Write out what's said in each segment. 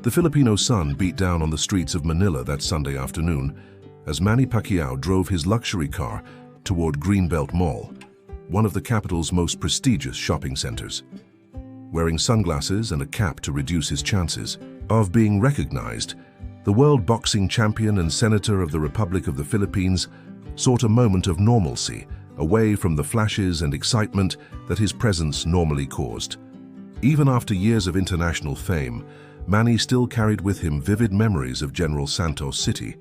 The Filipino sun beat down on the streets of Manila that Sunday afternoon as Manny Pacquiao drove his luxury car toward Greenbelt Mall, one of the capital's most prestigious shopping centers. Wearing sunglasses and a cap to reduce his chances of being recognized, the world boxing champion and senator of the Republic of the Philippines sought a moment of normalcy away from the flashes and excitement that his presence normally caused. Even after years of international fame, Manny still carried with him vivid memories of General Santos City,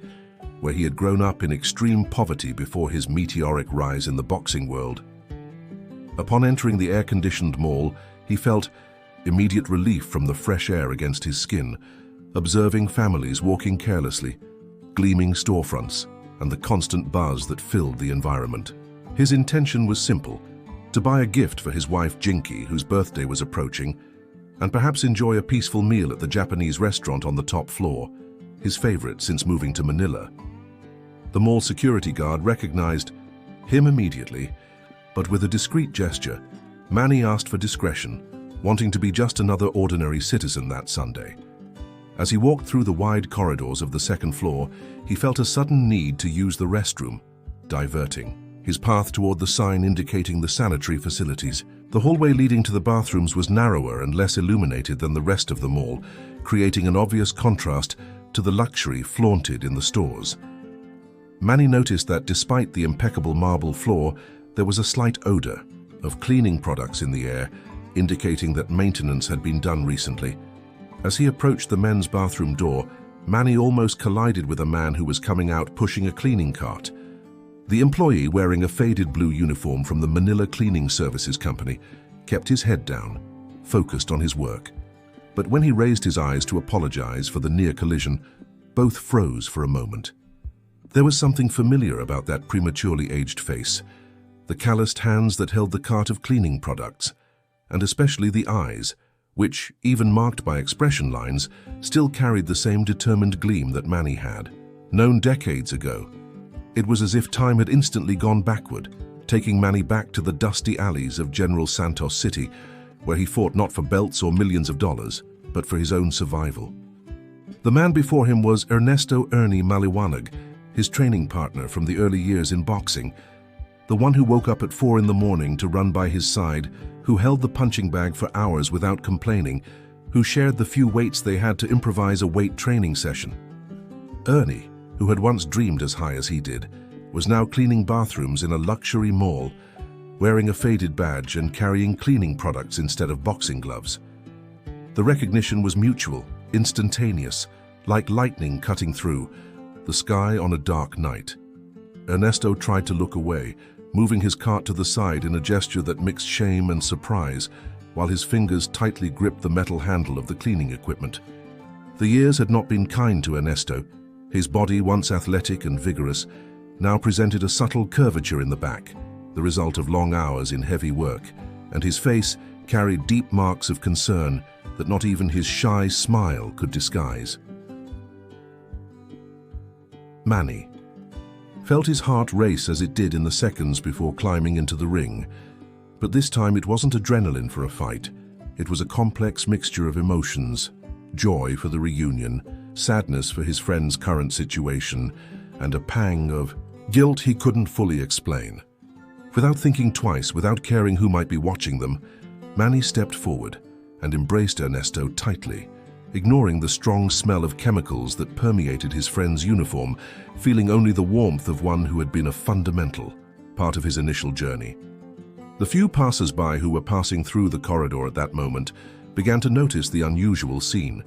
where he had grown up in extreme poverty before his meteoric rise in the boxing world. Upon entering the air-conditioned mall, he felt immediate relief from the fresh air against his skin, observing families walking carelessly, gleaming storefronts, and the constant buzz that filled the environment. His intention was simple: to buy a gift for his wife Jinky, whose birthday was approaching, and perhaps enjoy a peaceful meal at the Japanese restaurant on the top floor, his favorite since moving to Manila. The mall security guard recognized him immediately, but with a discreet gesture, Manny asked for discretion, wanting to be just another ordinary citizen that Sunday. As he walked through the wide corridors of the second floor, he felt a sudden need to use the restroom, diverting his path toward the sign indicating the sanitary facilities. The hallway leading to the bathrooms was narrower and less illuminated than the rest of the mall, creating an obvious contrast to the luxury flaunted in the stores. Manny noticed that despite the impeccable marble floor, there was a slight odor of cleaning products in the air, indicating that maintenance had been done recently. As he approached the men's bathroom door, Manny almost collided with a man who was coming out pushing a cleaning cart. The employee, wearing a faded blue uniform from the Manila Cleaning Services Company, kept his head down, focused on his work. But when he raised his eyes to apologize for the near collision, both froze for a moment. There was something familiar about that prematurely aged face, the calloused hands that held the cart of cleaning products, and especially the eyes, which, even marked by expression lines, still carried the same determined gleam that Manny had known decades ago. It was as if time had instantly gone backward, taking Manny back to the dusty alleys of General Santos City, where he fought not for belts or millions of dollars, but for his own survival. The man before him was Ernesto "Ernie" Maliwanag, his training partner from the early years in boxing, the one who woke up at 4 in the morning to run by his side, who held the punching bag for hours without complaining, who shared the few weights they had to improvise a weight training session. Ernie, who had once dreamed as high as he did, was now cleaning bathrooms in a luxury mall, wearing a faded badge and carrying cleaning products instead of boxing gloves. The recognition was mutual, instantaneous, like lightning cutting through the sky on a dark night. Ernesto tried to look away, moving his cart to the side in a gesture that mixed shame and surprise, while his fingers tightly gripped the metal handle of the cleaning equipment. The years had not been kind to Ernesto. His body, once athletic and vigorous, now presented a subtle curvature in the back, the result of long hours in heavy work, and his face carried deep marks of concern that not even his shy smile could disguise. Manny felt his heart race as it did in the seconds before climbing into the ring. But this time it wasn't adrenaline for a fight. It was a complex mixture of emotions: joy for the reunion, sadness for his friend's current situation, and a pang of guilt he couldn't fully explain. Without thinking twice, without caring who might be watching them, Manny stepped forward and embraced Ernesto tightly, ignoring the strong smell of chemicals that permeated his friend's uniform, feeling only the warmth of one who had been a fundamental part of his initial journey. The few passers-by who were passing through the corridor at that moment began to notice the unusual scene.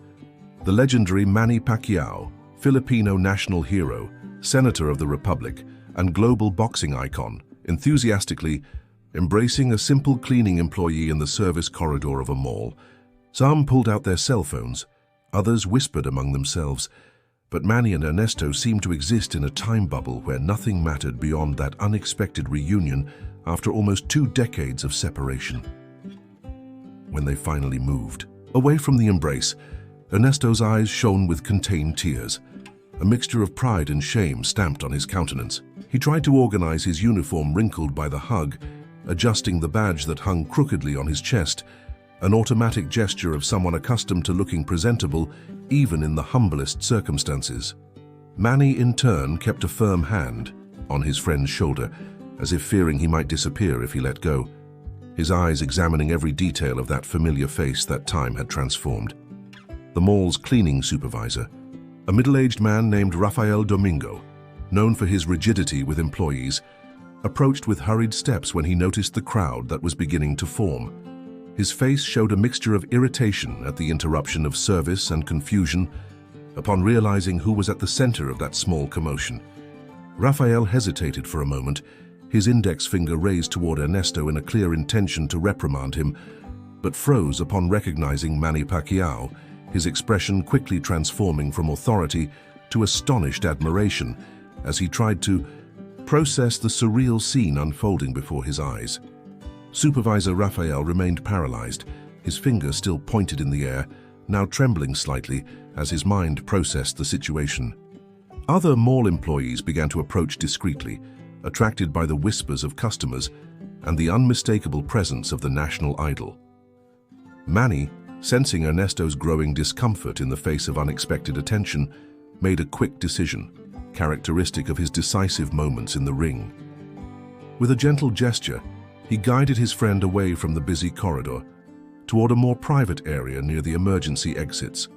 The legendary Manny Pacquiao, Filipino national hero, senator of the Republic, and global boxing icon, enthusiastically embracing a simple cleaning employee in the service corridor of a mall. Some pulled out their cell phones, others whispered among themselves, but Manny and Ernesto seemed to exist in a time bubble where nothing mattered beyond that unexpected reunion after almost 2 decades of separation. When they finally moved away from the embrace, Ernesto's eyes shone with contained tears. A mixture of pride and shame stamped on his countenance. He tried to organize his uniform wrinkled by the hug, adjusting the badge that hung crookedly on his chest, an automatic gesture of someone accustomed to looking presentable even in the humblest circumstances. Manny, in turn, kept a firm hand on his friend's shoulder, as if fearing he might disappear if he let go, his eyes examining every detail of that familiar face that time had transformed. The mall's cleaning supervisor, a middle-aged man named Rafael Domingo, known for his rigidity with employees, approached with hurried steps when he noticed the crowd that was beginning to form. His face showed a mixture of irritation at the interruption of service and confusion upon realizing who was at the center of that small commotion. Rafael hesitated for a moment, his index finger raised toward Ernesto in a clear intention to reprimand him, but froze upon recognizing Manny Pacquiao, his expression quickly transforming from authority to astonished admiration as he tried to process the surreal scene unfolding before his eyes. Supervisor Rafael remained paralyzed, his finger still pointed in the air, now trembling slightly as his mind processed the situation. Other mall employees began to approach discreetly, attracted by the whispers of customers and the unmistakable presence of the national idol. Manny, sensing Ernesto's growing discomfort in the face of unexpected attention, made a quick decision, characteristic of his decisive moments in the ring. With a gentle gesture, he guided his friend away from the busy corridor, toward a more private area near the emergency exits.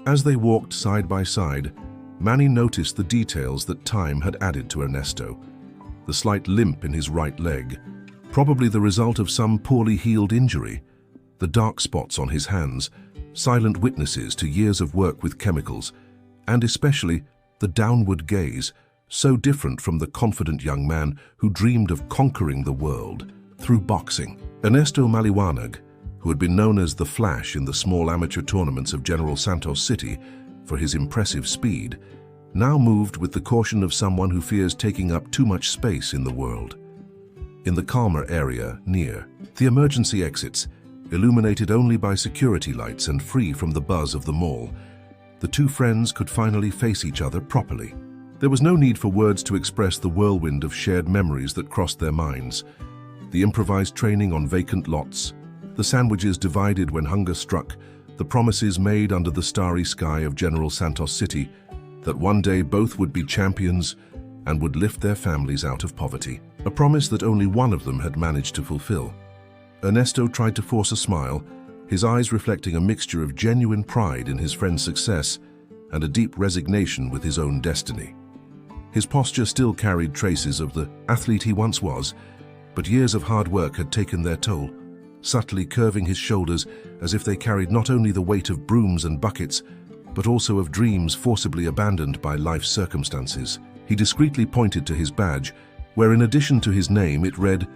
As they walked side by side, Manny noticed the details that time had added to Ernesto. The slight limp in his right leg, probably the result of some poorly healed injury, the dark spots on his hands, silent witnesses to years of work with chemicals, and especially the downward gaze, so different from the confident young man who dreamed of conquering the world through boxing. Ernesto Maliwanag, who had been known as the Flash in the small amateur tournaments of General Santos City for his impressive speed, now moved with the caution of someone who fears taking up too much space in the world. In the calmer area near the emergency exits, illuminated only by security lights and free from the buzz of the mall, the two friends could finally face each other properly. There was no need for words to express the whirlwind of shared memories that crossed their minds. The improvised training on vacant lots, the sandwiches divided when hunger struck, the promises made under the starry sky of General Santos City that one day both would be champions and would lift their families out of poverty. A promise that only one of them had managed to fulfill. Ernesto tried to force a smile, his eyes reflecting a mixture of genuine pride in his friend's success and a deep resignation with his own destiny. His posture still carried traces of the athlete he once was, but years of hard work had taken their toll, subtly curving his shoulders as if they carried not only the weight of brooms and buckets, but also of dreams forcibly abandoned by life's circumstances. He discreetly pointed to his badge, where in addition to his name it read,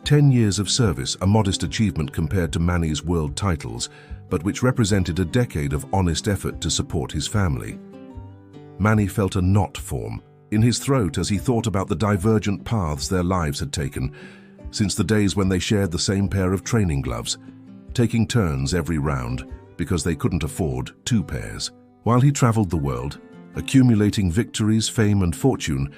10 years of service, a modest achievement compared to Manny's world titles, but which represented a decade of honest effort to support his family. Manny felt a knot form in his throat as he thought about the divergent paths their lives had taken, since the days when they shared the same pair of training gloves, taking turns every round because they couldn't afford 2 pairs. While he traveled the world, accumulating victories, fame, and fortune,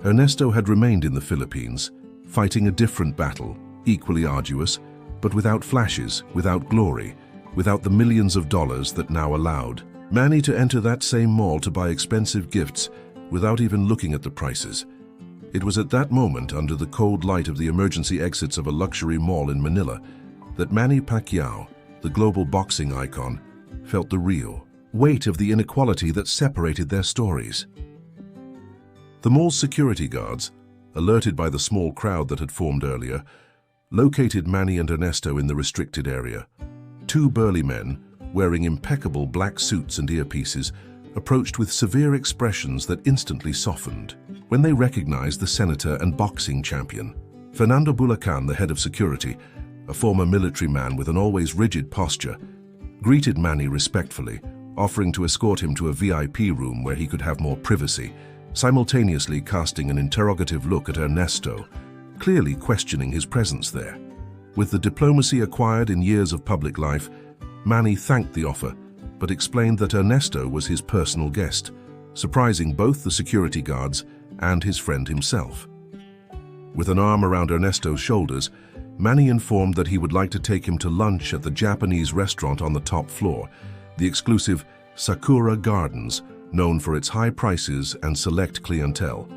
Ernesto had remained in the Philippines, fighting a different battle, equally arduous, but without flashes, without glory, without the millions of dollars that now allowed Manny to enter that same mall to buy expensive gifts without even looking at the prices. It was at that moment, under the cold light of the emergency exits of a luxury mall in Manila, that Manny Pacquiao, the global boxing icon, felt the real weight of the inequality that separated their stories. The mall's security guards, alerted by the small crowd that had formed earlier, located Manny and Ernesto in the restricted area. 2 burly men, wearing impeccable black suits and earpieces, approached with severe expressions that instantly softened when they recognized the senator and boxing champion. Fernando Bulacan, the head of security, a former military man with an always rigid posture, greeted Manny respectfully, offering to escort him to a VIP room where he could have more privacy, simultaneously casting an interrogative look at Ernesto, clearly questioning his presence there. With the diplomacy acquired in years of public life, Manny thanked the offer, but explained that Ernesto was his personal guest, surprising both the security guards and his friend himself. With an arm around Ernesto's shoulders, Manny informed that he would like to take him to lunch at the Japanese restaurant on the top floor, the exclusive Sakura Gardens, known for its high prices and select clientele.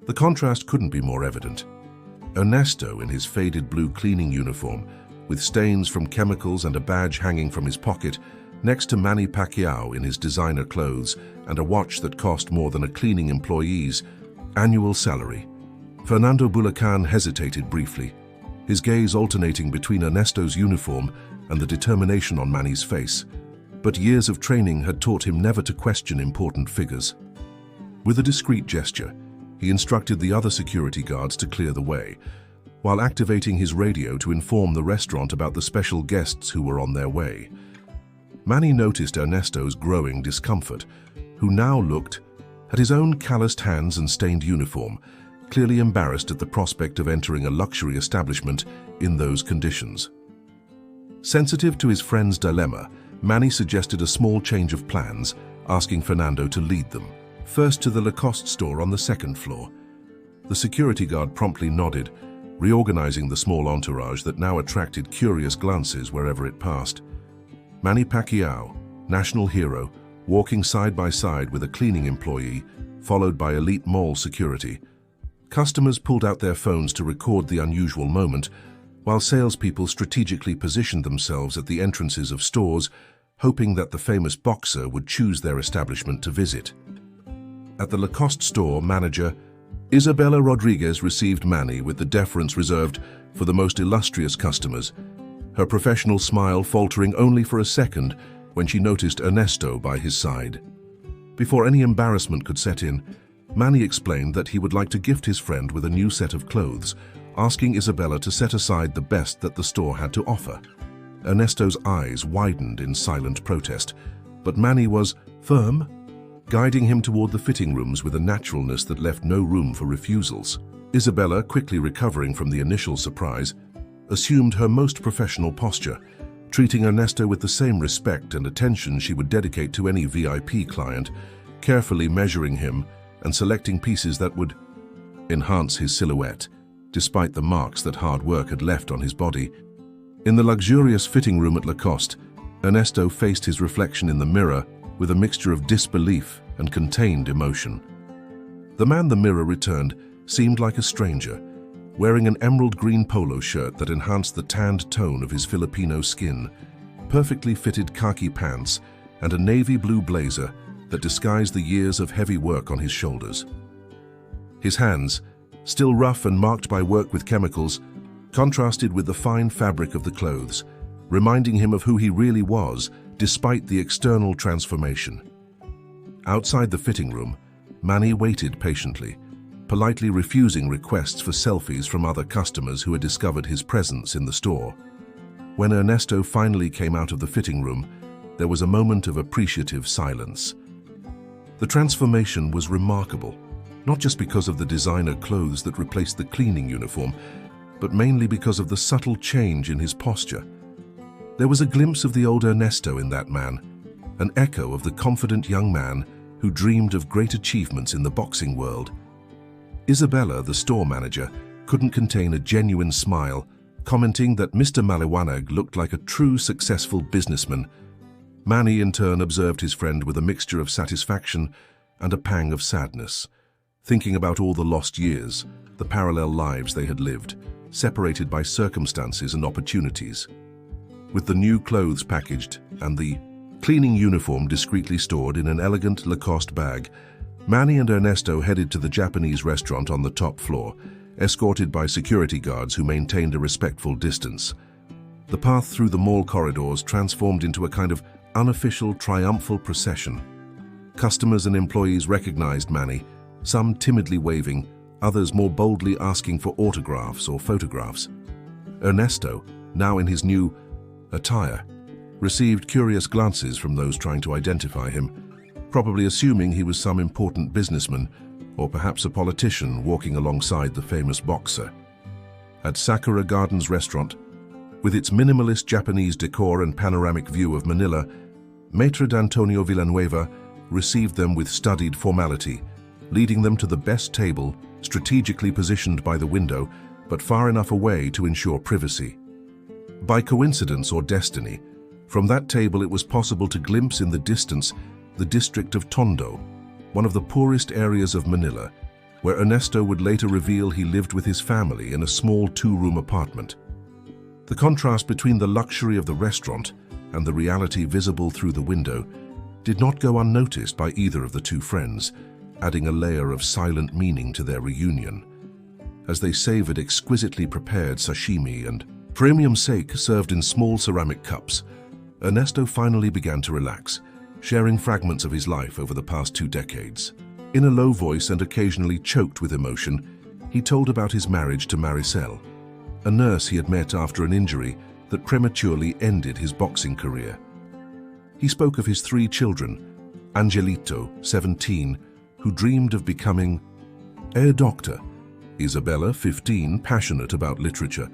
The contrast couldn't be more evident. Ernesto, in his faded blue cleaning uniform, with stains from chemicals and a badge hanging from his pocket, next to Manny Pacquiao in his designer clothes and a watch that cost more than a cleaning employee's annual salary. Fernando Bulacan hesitated briefly, his gaze alternating between Ernesto's uniform and the determination on Manny's face. But years of training had taught him never to question important figures. With a discreet gesture, he instructed the other security guards to clear the way, while activating his radio to inform the restaurant about the special guests who were on their way. Manny noticed Ernesto's growing discomfort, who now looked at his own calloused hands and stained uniform, clearly embarrassed at the prospect of entering a luxury establishment in those conditions. Sensitive to his friend's dilemma, Manny suggested a small change of plans, asking Fernando to lead them, first to the Lacoste store on the second floor. The security guard promptly nodded, reorganizing the small entourage that now attracted curious glances wherever it passed. Manny Pacquiao, national hero, walking side by side with a cleaning employee, followed by elite mall security. Customers pulled out their phones to record the unusual moment, while salespeople strategically positioned themselves at the entrances of stores, hoping that the famous boxer would choose their establishment to visit. At the Lacoste store, manager Isabella Rodriguez received Manny with the deference reserved for the most illustrious customers, her professional smile faltering only for a second when she noticed Ernesto by his side. Before any embarrassment could set in, Manny explained that he would like to gift his friend with a new set of clothes, asking Isabella to set aside the best that the store had to offer. Ernesto's eyes widened in silent protest, but Manny was firm, guiding him toward the fitting rooms with a naturalness that left no room for refusals. Isabella, quickly recovering from the initial surprise, assumed her most professional posture, treating Ernesto with the same respect and attention she would dedicate to any VIP client, carefully measuring him and selecting pieces that would enhance his silhouette, despite the marks that hard work had left on his body. In the luxurious fitting room at Lacoste, Ernesto faced his reflection in the mirror with a mixture of disbelief and contained emotion. The man the mirror returned seemed like a stranger, wearing an emerald green polo shirt that enhanced the tanned tone of his Filipino skin, perfectly fitted khaki pants, and a navy blue blazer that disguised the years of heavy work on his shoulders. His hands, still rough and marked by work with chemicals, contrasted with the fine fabric of the clothes, reminding him of who he really was despite the external transformation. Outside the fitting room, Manny waited patiently, politely refusing requests for selfies from other customers who had discovered his presence in the store. When Ernesto finally came out of the fitting room, there was a moment of appreciative silence. The transformation was remarkable, not just because of the designer clothes that replaced the cleaning uniform, but mainly because of the subtle change in his posture. There was a glimpse of the old Ernesto in that man, an echo of the confident young man who dreamed of great achievements in the boxing world. Isabella, the store manager, couldn't contain a genuine smile, commenting that Mr. Maliwanag looked like a true successful businessman. Manny, in turn, observed his friend with a mixture of satisfaction and a pang of sadness, thinking about all the lost years, the parallel lives they had lived, separated by circumstances and opportunities. With the new clothes packaged and the cleaning uniform discreetly stored in an elegant Lacoste bag, Manny and Ernesto headed to the Japanese restaurant on the top floor, escorted by security guards who maintained a respectful distance. The path through the mall corridors transformed into a kind of unofficial triumphal procession. Customers and employees recognized Manny, some timidly waving, others more boldly asking for autographs or photographs. Ernesto, now in his new attire, received curious glances from those trying to identify him, probably assuming he was some important businessman or perhaps a politician walking alongside the famous boxer. At Sakura Gardens restaurant, with its minimalist Japanese decor and panoramic view of Manila, Maitre d'Antonio Villanueva received them with studied formality, leading them to the best table, strategically positioned by the window, but far enough away to ensure privacy. By coincidence or destiny, from that table it was possible to glimpse in the distance the district of Tondo, one of the poorest areas of Manila, where Ernesto would later reveal he lived with his family in a small two-room apartment. The contrast between the luxury of the restaurant and the reality visible through the window did not go unnoticed by either of the two friends, adding a layer of silent meaning to their reunion. As they savored exquisitely prepared sashimi and premium steak served in small ceramic cups, Ernesto finally began to relax, sharing fragments of his life over the past 2 decades. In a low voice and occasionally choked with emotion, he told about his marriage to Maricel, a nurse he had met after an injury that prematurely ended his boxing career. He spoke of his 3 children, Angelito, 17, who dreamed of becoming a doctor, Isabella, 15, passionate about literature,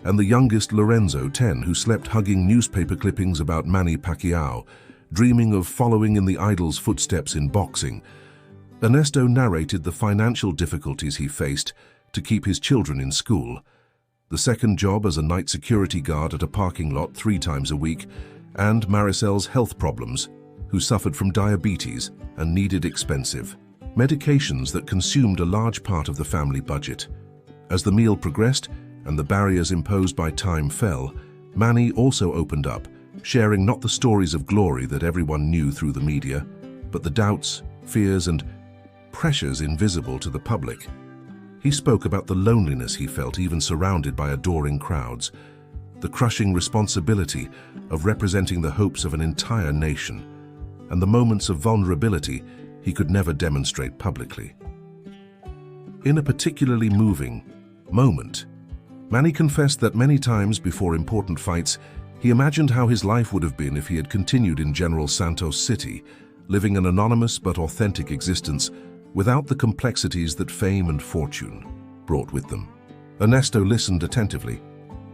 and the youngest Lorenzo, 10, who slept hugging newspaper clippings about Manny Pacquiao, dreaming of following in the idol's footsteps in boxing. Ernesto narrated the financial difficulties he faced to keep his children in school, the second job as a night security guard at a parking lot 3 times a week, and Maricel's health problems, who suffered from diabetes and needed expensive medications that consumed a large part of the family budget. As the meal progressed and the barriers imposed by time fell, Manny also opened up, sharing not the stories of glory that everyone knew through the media, but the doubts, fears, and pressures invisible to the public. He spoke about the loneliness he felt even surrounded by adoring crowds, the crushing responsibility of representing the hopes of an entire nation, and the moments of vulnerability he could never demonstrate publicly. In a particularly moving moment, Manny confessed that many times before important fights, he imagined how his life would have been if he had continued in General Santos City, living an anonymous but authentic existence without the complexities that fame and fortune brought with them. Ernesto listened attentively,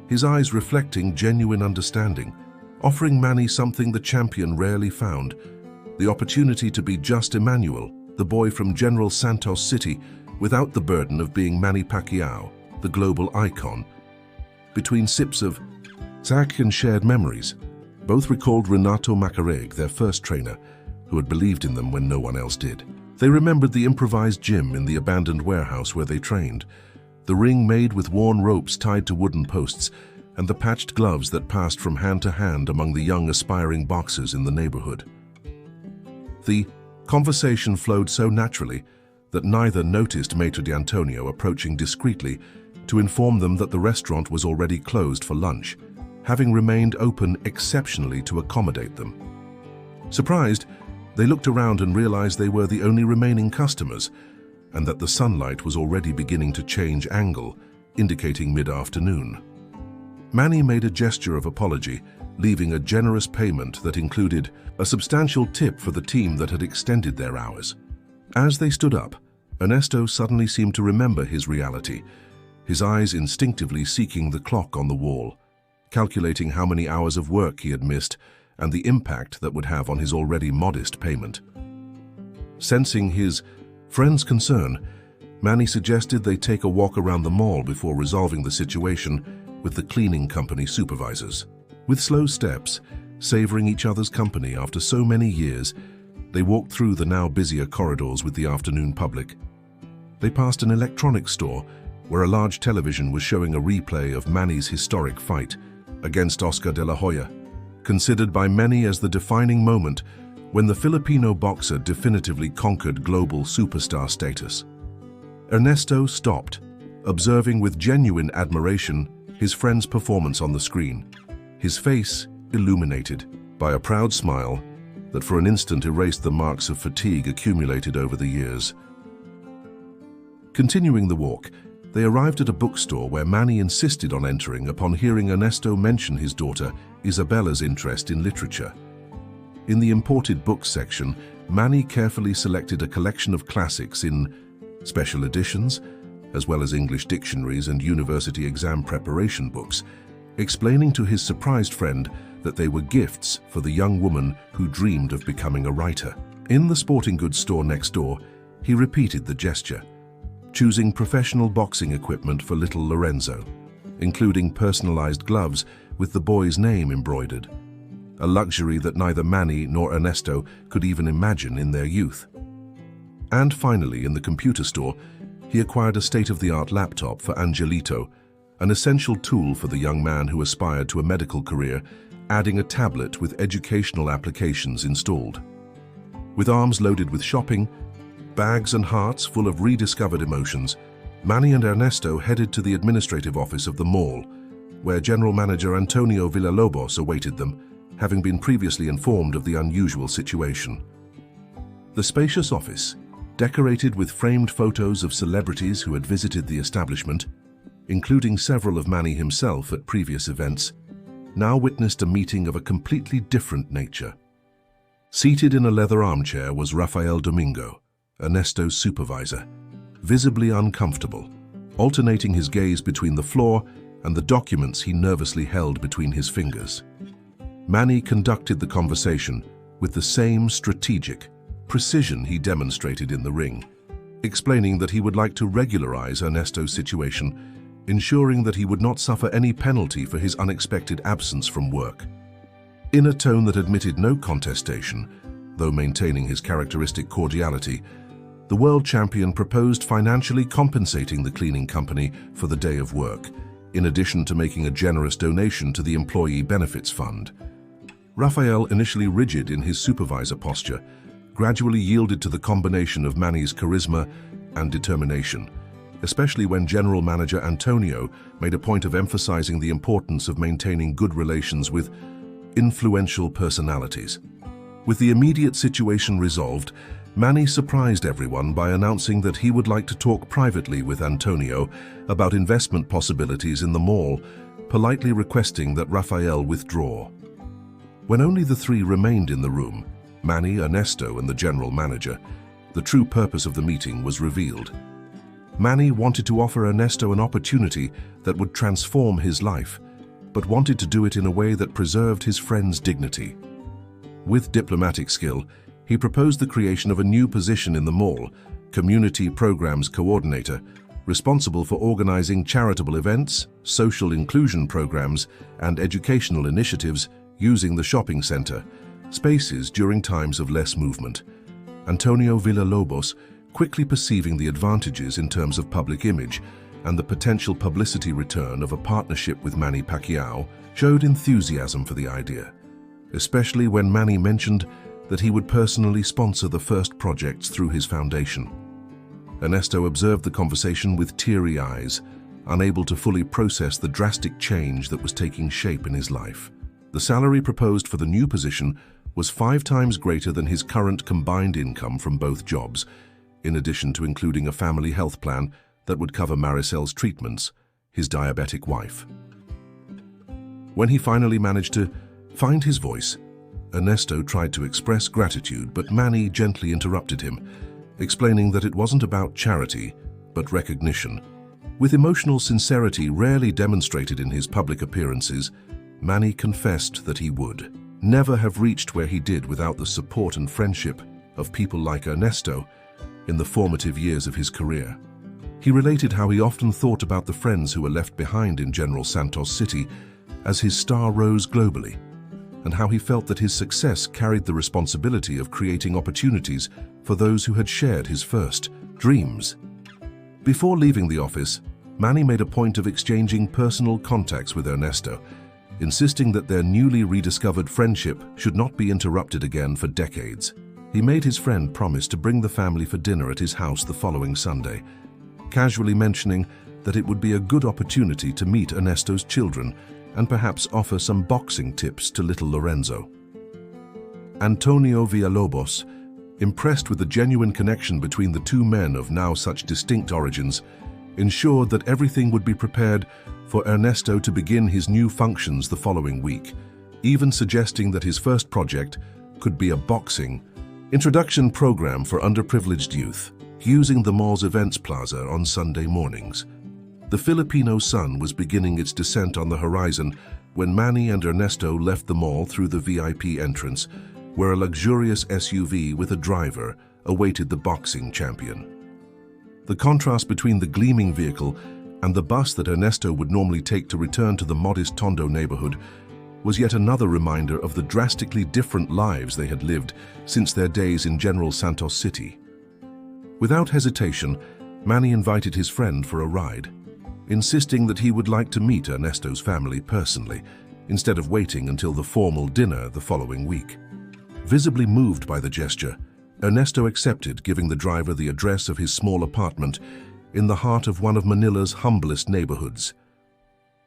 his eyes reflecting genuine understanding, offering Manny something the champion rarely found: the opportunity to be just Emmanuel, the boy from General Santos City, without the burden of being Manny Pacquiao, the global icon. Between sips of Zach and shared memories, both recalled Renato Macareg, their first trainer, who had believed in them when no one else did. They remembered the improvised gym in the abandoned warehouse where they trained, the ring made with worn ropes tied to wooden posts, and the patched gloves that passed from hand to hand among the young aspiring boxers in the neighborhood. The conversation flowed so naturally that neither noticed Maitre d'Antonio approaching discreetly to inform them that the restaurant was already closed for lunch, having remained open exceptionally to accommodate them. Surprised, they looked around and realized they were the only remaining customers, and that the sunlight was already beginning to change angle, indicating mid-afternoon. Manny made a gesture of apology, leaving a generous payment that included a substantial tip for the team that had extended their hours. As they stood up, Ernesto suddenly seemed to remember his reality, his eyes instinctively seeking the clock on the wall, calculating how many hours of work he had missed and the impact that would have on his already modest payment. Sensing his friend's concern, Manny suggested they take a walk around the mall before resolving the situation with the cleaning company supervisors. With slow steps, savoring each other's company after so many years, they walked through the now busier corridors with the afternoon public. They passed an electronics store where a large television was showing a replay of Manny's historic fight against Oscar de la Hoya, considered by many as the defining moment when the Filipino boxer definitively conquered global superstar status. Ernesto stopped, observing with genuine admiration his friend's performance on the screen, his face illuminated by a proud smile that for an instant erased the marks of fatigue accumulated over the years. Continuing the walk, they arrived at a bookstore where Manny insisted on entering upon hearing Ernesto mention his daughter Isabella's interest in literature. In the imported books section, Manny carefully selected a collection of classics in special editions, as well as English dictionaries and university exam preparation books, explaining to his surprised friend that they were gifts for the young woman who dreamed of becoming a writer. In the sporting goods store next door, he repeated the gesture, choosing professional boxing equipment for little Lorenzo, including personalized gloves with the boy's name embroidered, a luxury that neither Manny nor Ernesto could even imagine in their youth. And finally, in the computer store, he acquired a state-of-the-art laptop for Angelito, an essential tool for the young man who aspired to a medical career, adding a tablet with educational applications installed. With arms loaded with shopping, bags and hearts full of rediscovered emotions, Manny and Ernesto headed to the administrative office of the mall, where General Manager Antonio Villalobos awaited them, having been previously informed of the unusual situation. The spacious office, decorated with framed photos of celebrities who had visited the establishment, including several of Manny himself at previous events, now witnessed a meeting of a completely different nature. Seated in a leather armchair was Rafael Domingo, Ernesto's supervisor, visibly uncomfortable, alternating his gaze between the floor and the documents he nervously held between his fingers. Manny conducted the conversation with the same strategic precision he demonstrated in the ring, explaining that he would like to regularize Ernesto's situation, ensuring that he would not suffer any penalty for his unexpected absence from work. In a tone that admitted no contestation, though maintaining his characteristic cordiality, the world champion proposed financially compensating the cleaning company for the day of work, in addition to making a generous donation to the Employee Benefits Fund. Rafael, initially rigid in his supervisor posture, gradually yielded to the combination of Manny's charisma and determination, especially when General Manager Antonio made a point of emphasizing the importance of maintaining good relations with influential personalities. With the immediate situation resolved, Manny surprised everyone by announcing that he would like to talk privately with Antonio about investment possibilities in the mall, politely requesting that Rafael withdraw. When only the three remained in the room, Manny, Ernesto, and the general manager, the true purpose of the meeting was revealed. Manny wanted to offer Ernesto an opportunity that would transform his life, but wanted to do it in a way that preserved his friend's dignity. With diplomatic skill, he proposed the creation of a new position in the mall, Community Programs Coordinator, responsible for organizing charitable events, social inclusion programs, and educational initiatives using the shopping center, spaces during times of less movement. Antonio Villalobos, quickly perceiving the advantages in terms of public image and the potential publicity return of a partnership with Manny Pacquiao, showed enthusiasm for the idea, especially when Manny mentioned that he would personally sponsor the first projects through his foundation. Ernesto observed the conversation with teary eyes, unable to fully process the drastic change that was taking shape in his life. The salary proposed for the new position was 5 times greater than his current combined income from both jobs, in addition to including a family health plan that would cover Maricel's treatments, his diabetic wife. When he finally managed to find his voice, Ernesto tried to express gratitude, but Manny gently interrupted him, explaining that it wasn't about charity, but recognition. With emotional sincerity rarely demonstrated in his public appearances, Manny confessed that he would never have reached where he did without the support and friendship of people like Ernesto in the formative years of his career. He related how he often thought about the friends who were left behind in General Santos City as his star rose globally, and how he felt that his success carried the responsibility of creating opportunities for those who had shared his first dreams. Before leaving the office, Manny made a point of exchanging personal contacts with Ernesto, insisting that their newly rediscovered friendship should not be interrupted again for decades. He made his friend promise to bring the family for dinner at his house the following Sunday, casually mentioning that it would be a good opportunity to meet Ernesto's children and perhaps offer some boxing tips to little Lorenzo. Antonio Villalobos, impressed with the genuine connection between the two men of now such distinct origins, ensured that everything would be prepared for Ernesto to begin his new functions the following week, even suggesting that his first project could be a boxing introduction program for underprivileged youth, using the mall's events plaza on Sunday mornings. The Filipino sun was beginning its descent on the horizon when Manny and Ernesto left the mall through the VIP entrance, where a luxurious SUV with a driver awaited the boxing champion. The contrast between the gleaming vehicle and the bus that Ernesto would normally take to return to the modest Tondo neighborhood was yet another reminder of the drastically different lives they had lived since their days in General Santos City. Without hesitation, Manny invited his friend for a ride, insisting that he would like to meet Ernesto's family personally, instead of waiting until the formal dinner the following week. Visibly moved by the gesture, Ernesto accepted, giving the driver the address of his small apartment in the heart of one of Manila's humblest neighborhoods.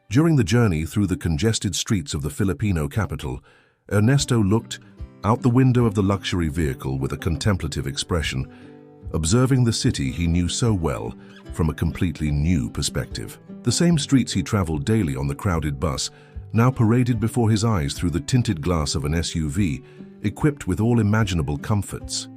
During the journey through the congested streets of the Filipino capital, Ernesto looked out the window of the luxury vehicle with a contemplative expression, observing the city he knew so well from a completely new perspective. The same streets he traveled daily on the crowded bus now paraded before his eyes through the tinted glass of an SUV equipped with all imaginable comforts.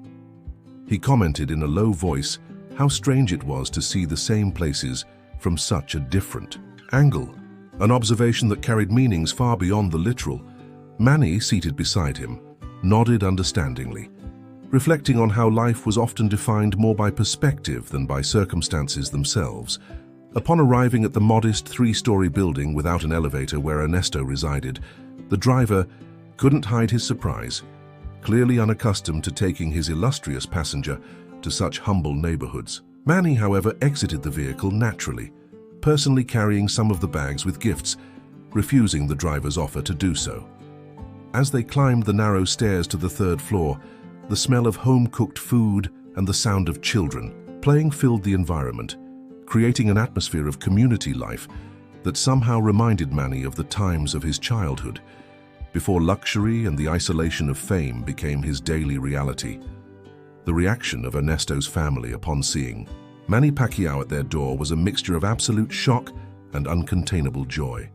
He commented in a low voice how strange it was to see the same places from such a different angle, an observation that carried meanings far beyond the literal. Manny, seated beside him, nodded understandingly, reflecting on how life was often defined more by perspective than by circumstances themselves. Upon arriving at the modest three-story building without an elevator where Ernesto resided, the driver couldn't hide his surprise, clearly unaccustomed to taking his illustrious passenger to such humble neighborhoods. Manny, however, exited the vehicle naturally, personally carrying some of the bags with gifts, refusing the driver's offer to do so. As they climbed the narrow stairs to the third floor, the smell of home-cooked food and the sound of children playing filled the environment, creating an atmosphere of community life that somehow reminded Manny of the times of his childhood, before luxury and the isolation of fame became his daily reality. The reaction of Ernesto's family upon seeing Manny Pacquiao at their door was a mixture of absolute shock and uncontainable joy.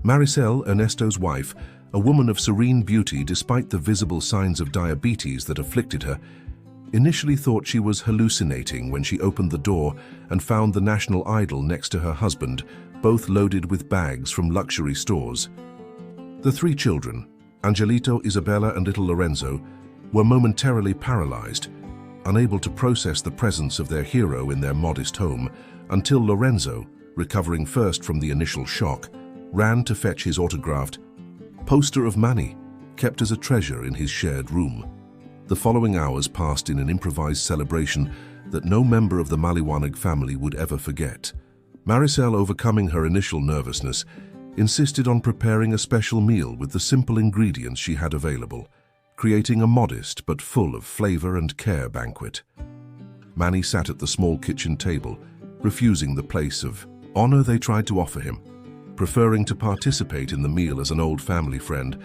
Maricel, Ernesto's wife, a woman of serene beauty despite the visible signs of diabetes that afflicted her, initially thought she was hallucinating when she opened the door and found the national idol next to her husband, both loaded with bags from luxury stores. The three children, Angelito, Isabella, and little Lorenzo, were momentarily paralyzed, unable to process the presence of their hero in their modest home, until Lorenzo, recovering first from the initial shock, ran to fetch his autographed poster of Manny, kept as a treasure in his shared room. The following hours passed in an improvised celebration that no member of the Maliwanag family would ever forget. Maricel, overcoming her initial nervousness, insisted on preparing a special meal with the simple ingredients she had available, creating a modest but full of flavor and care banquet. Manny sat at the small kitchen table, refusing the place of honor they tried to offer him, preferring to participate in the meal as an old family friend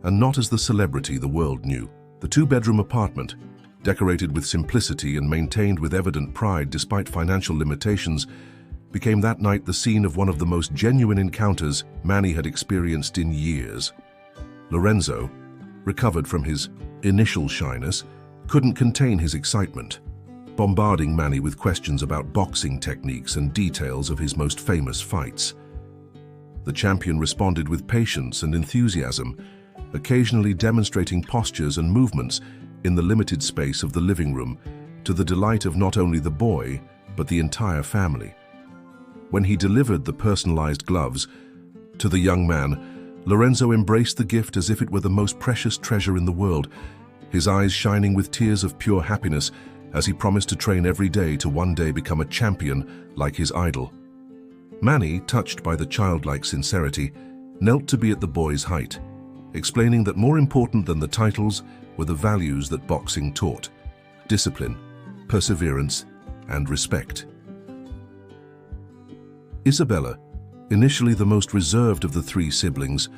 and not as the celebrity the world knew. The two-bedroom apartment, decorated with simplicity and maintained with evident pride despite financial limitations, became that night the scene of one of the most genuine encounters Manny had experienced in years. Lorenzo, recovered from his initial shyness, couldn't contain his excitement, bombarding Manny with questions about boxing techniques and details of his most famous fights. The champion responded with patience and enthusiasm, occasionally demonstrating postures and movements in the limited space of the living room, to the delight of not only the boy, but the entire family. When he delivered the personalized gloves to the young man, Lorenzo embraced the gift as if it were the most precious treasure in the world, his eyes shining with tears of pure happiness as he promised to train every day to one day become a champion like his idol. Manny, touched by the childlike sincerity, knelt to be at the boy's height, explaining that more important than the titles were the values that boxing taught: discipline, perseverance, and respect. Isabella, initially the most reserved of the three siblings,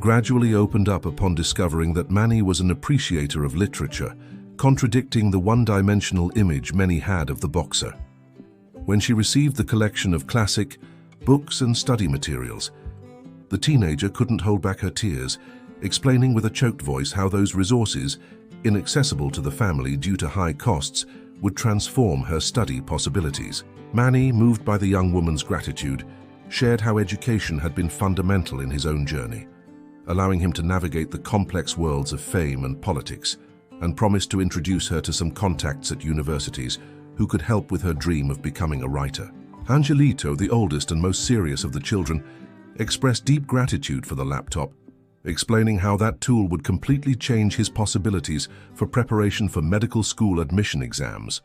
gradually opened up upon discovering that Manny was an appreciator of literature, contradicting the one-dimensional image many had of the boxer. When she received the collection of classic books and study materials, the teenager couldn't hold back her tears, explaining with a choked voice how those resources, inaccessible to the family due to high costs, would transform her study possibilities. Manny, moved by the young woman's gratitude, shared how education had been fundamental in his own journey, allowing him to navigate the complex worlds of fame and politics, and promised to introduce her to some contacts at universities who could help with her dream of becoming a writer. Angelito, the oldest and most serious of the children, expressed deep gratitude for the laptop, explaining how that tool would completely change his possibilities for preparation for medical school admission exams.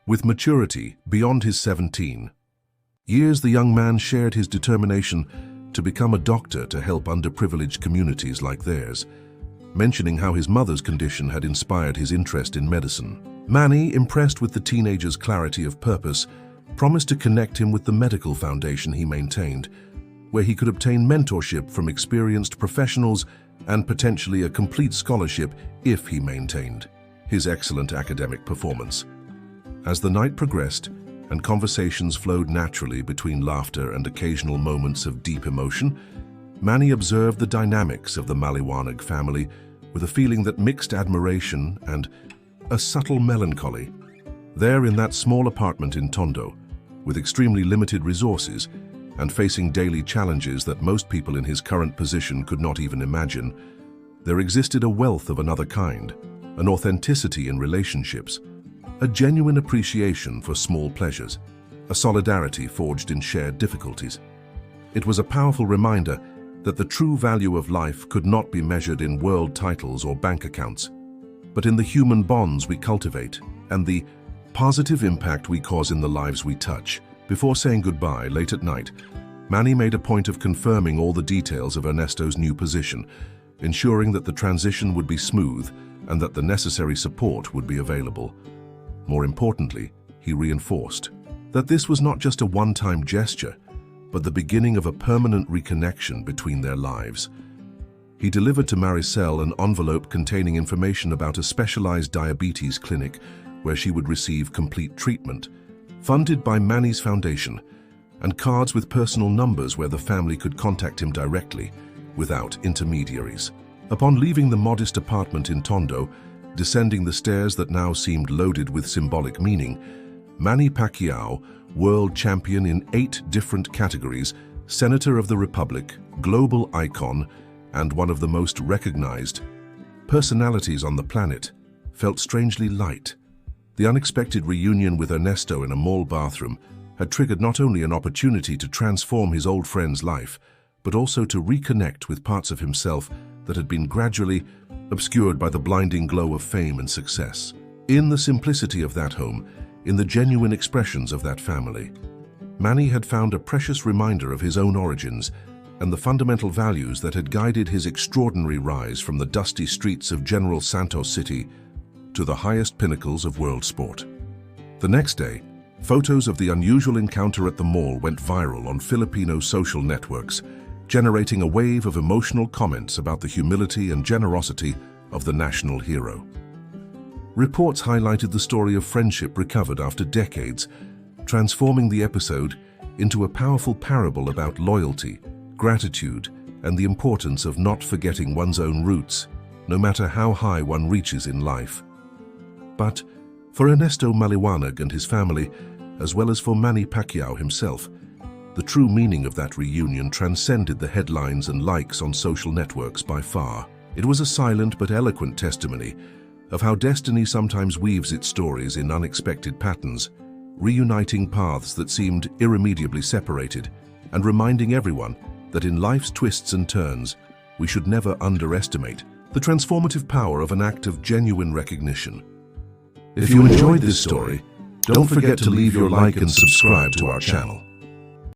With maturity beyond his 17 years, the young man shared his determination to become a doctor to help underprivileged communities like theirs, mentioning how his mother's condition had inspired his interest in medicine. Manny, impressed with the teenager's clarity of purpose, promised to connect him with the medical foundation he maintained, where he could obtain mentorship from experienced professionals and potentially a complete scholarship if he maintained his excellent academic performance. As the night progressed and conversations flowed naturally between laughter and occasional moments of deep emotion, Manny observed the dynamics of the Maliwanag family with a feeling that mixed admiration and a subtle melancholy. There in that small apartment in Tondo, with extremely limited resources and facing daily challenges that most people in his current position could not even imagine, there existed a wealth of another kind, an authenticity in relationships, a genuine appreciation for small pleasures, a solidarity forged in shared difficulties. It was a powerful reminder that the true value of life could not be measured in world titles or bank accounts, but in the human bonds we cultivate and the positive impact we cause in the lives we touch. Before saying goodbye late at night, Manny made a point of confirming all the details of Ernesto's new position, ensuring that the transition would be smooth and that the necessary support would be available. More importantly, he reinforced that this was not just a one-time gesture, but the beginning of a permanent reconnection between their lives. He delivered to Maricel an envelope containing information about a specialized diabetes clinic where she would receive complete treatment, funded by Manny's foundation, and cards with personal numbers where the family could contact him directly, without intermediaries. Upon leaving the modest apartment in Tondo, descending the stairs that now seemed loaded with symbolic meaning, Manny Pacquiao, world champion in 8 different categories, Senator of the Republic, global icon, and one of the most recognized personalities on the planet, felt strangely light. The unexpected reunion with Ernesto in a mall bathroom had triggered not only an opportunity to transform his old friend's life, but also to reconnect with parts of himself that had been gradually obscured by the blinding glow of fame and success. In the simplicity of that home, in the genuine expressions of that family, Manny had found a precious reminder of his own origins and the fundamental values that had guided his extraordinary rise from the dusty streets of General Santos City to the highest pinnacles of world sport. The next day, photos of the unusual encounter at the mall went viral on Filipino social networks, generating a wave of emotional comments about the humility and generosity of the national hero. Reports highlighted the story of friendship recovered after decades, transforming the episode into a powerful parable about loyalty, gratitude, and the importance of not forgetting one's own roots, no matter how high one reaches in life. But for Ernesto Maliwanag and his family, as well as for Manny Pacquiao himself, the true meaning of that reunion transcended the headlines and likes on social networks by far. It was a silent but eloquent testimony of how destiny sometimes weaves its stories in unexpected patterns, reuniting paths that seemed irremediably separated, and reminding everyone that in life's twists and turns, we should never underestimate the transformative power of an act of genuine recognition. If you enjoyed this story, don't forget to leave your like and subscribe to our channel.